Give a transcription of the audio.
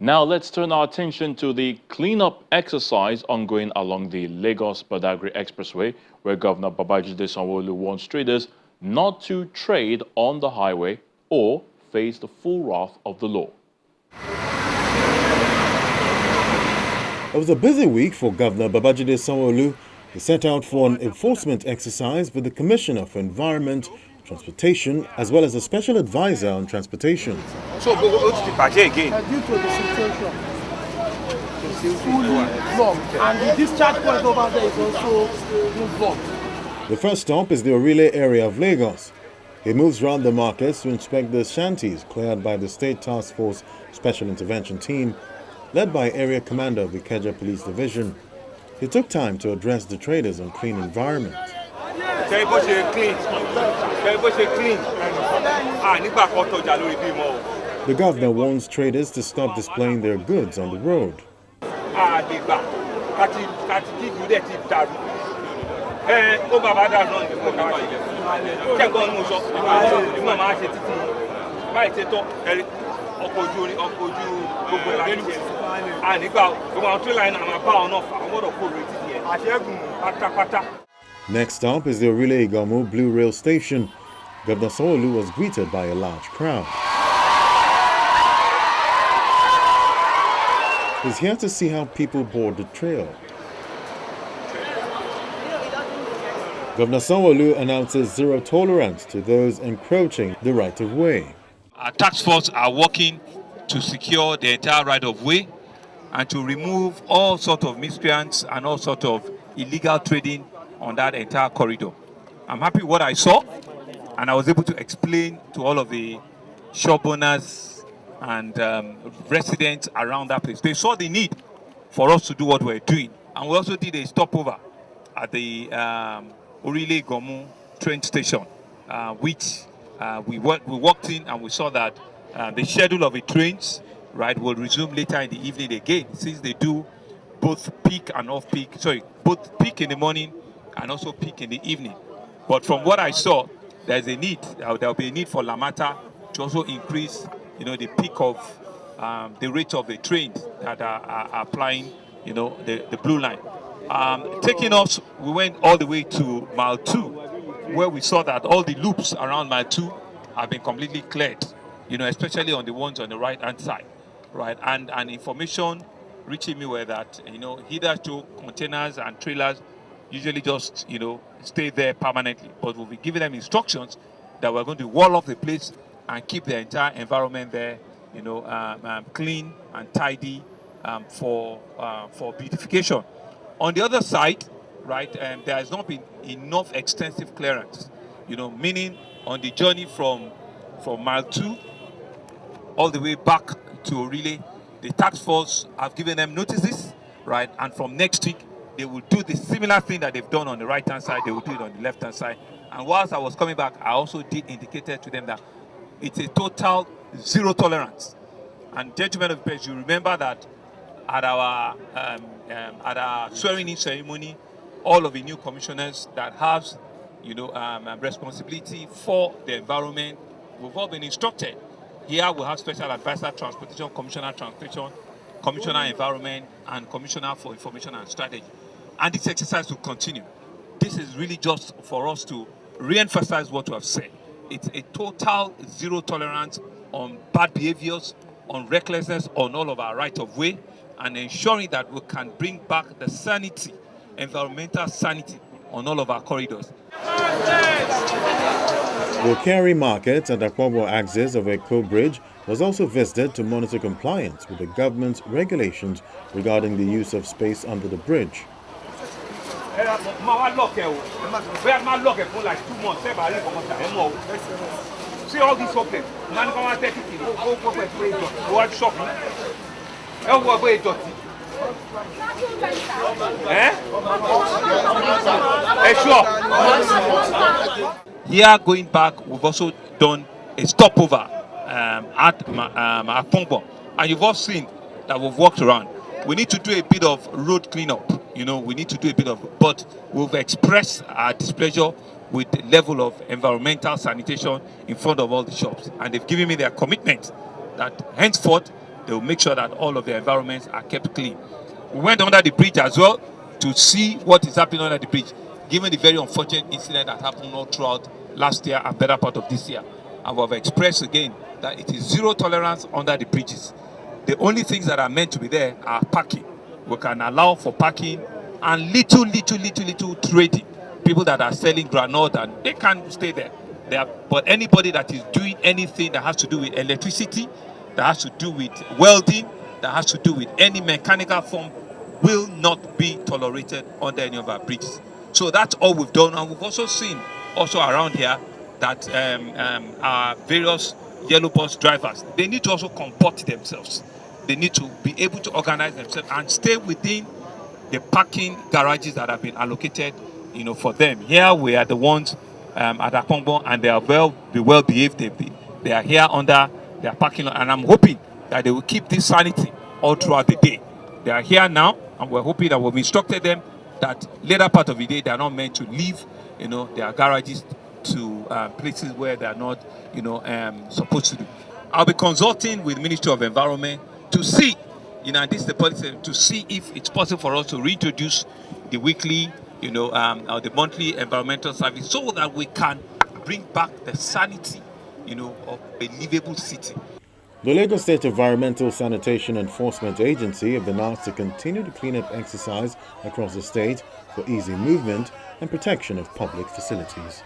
Now let's turn our attention to the cleanup exercise ongoing along the Lagos-Badagry Expressway, where Governor Babajide Sanwo Olu warns traders not to trade on the highway or face the full wrath of the law. It was a busy week for Governor Babajide Sanwo Olu. He set out for an enforcement exercise with the Commissioner for Environment, Transportation, as well as a special advisor on transportation. So what's the budget again? Due to the situation, it's fully blocked, and the discharge point over there is also blocked. The first stop is the Orile area of Lagos. He moves around the markets to inspect the shanties cleared by the State Task Force Special Intervention Team, led by Area Commander of the Ikeja Police Division. He took time to address the traders on clean environment. The governor warns traders to stop displaying their goods on the road. Next stop is the Orile Igamo Blue Rail Station. Governor Sanwo Olu was greeted by a large crowd. He's here to see how people board the trail. Governor Sanwo Olu announces zero tolerance to those encroaching the right-of-way. Our task force are working to secure the entire right-of-way and to remove all sorts of miscreants and all sorts of illegal trading on that entire corridor. I'm happy with what I saw, and I was able to explain to all of the shop owners and residents around that place. They saw the need for us to do what we're doing, and we also did a stopover at the Orile Gomu train station, which we walked in and we saw that the schedule of the trains, right, will resume later in the evening again, since they do both peak and off-peak. Sorry, both peak in the morning and also peak in the evening. But from what I saw, there's a need. There'll be a need for Lamata to also increase, the peak of the rate of the trains that are applying, the blue line. Taking us, we went all the way to Mile 2, where we saw that all the loops around Mile 2 have been completely cleared, especially on the ones on the right-hand side, right? And information reaching me were that, hitherto containers and trailers usually just, stay there permanently. But we'll be giving them instructions that we're going to wall off the place and keep the entire environment there, clean and tidy for beautification. On the other side, right, there has not been enough extensive clearance, meaning on the journey from Mile 2 all the way back to Orile, the task force have given them notices, right, and from next week, they will do the similar thing that they've done on the right-hand side, they will do it on the left-hand side. And whilst I was coming back, I also did indicate to them that it's a total zero tolerance. And gentlemen of the press, you remember that at our swearing-in ceremony, all of the new commissioners that have, responsibility for the environment, we've all been instructed. Here we have Special Advisor Transportation, Commissioner Transportation, Commissioner Environment, and Commissioner for Information and Strategy. And this exercise will continue. This is really just for us to re-emphasize what we have said. It's a total zero tolerance on bad behaviors, on recklessness, on all of our right-of-way, and ensuring that we can bring back the sanity, environmental sanity, on all of our corridors. The Okari Market and Akwobo axis of Eko Bridge was also visited to monitor compliance with the government's regulations regarding the use of space under the bridge. See all these problems. Here, going back, we've also done a stopover at Akpongbo, and you've all seen that we've walked around. We need to do a bit of road cleanup, we need to do a bit of, but we've expressed our displeasure with the level of environmental sanitation in front of all the shops, and they've given me their commitment that henceforth they will make sure that all of the environments are kept clean. We went under the bridge as well to see what is happening under the bridge, given the very unfortunate incident that happened all throughout last year and better part of this year. And we have expressed again that it is zero tolerance under the bridges. The only things that are meant to be there are parking. We can allow for parking and little trading. People that are selling granite, and they can stay there. But anybody that is doing anything that has to do with electricity, that has to do with welding, that has to do with any mechanical form, will not be tolerated under any of our bridges. So that's all we've done. And we've also seen around here that our various yellow bus drivers, they need to also comport themselves. They need to be able to organize themselves and stay within the parking garages that have been allocated, for them. Here we are the ones at Akongbo, and they are well behaved. They are here under their parking lot, and I'm hoping that they will keep this sanity all throughout the day. They are here now, and we're hoping that we've instructed them that later part of the day they are not meant to leave, their garages to places where they are not, supposed to do. I'll be consulting with the Ministry of Environment to see, this is the policy, to see if it's possible for us to reintroduce the weekly, or the monthly environmental service, so that we can bring back the sanity, of a livable city. The Lagos State Environmental Sanitation Enforcement Agency have been asked to continue the cleanup exercise across the state for easy movement and protection of public facilities.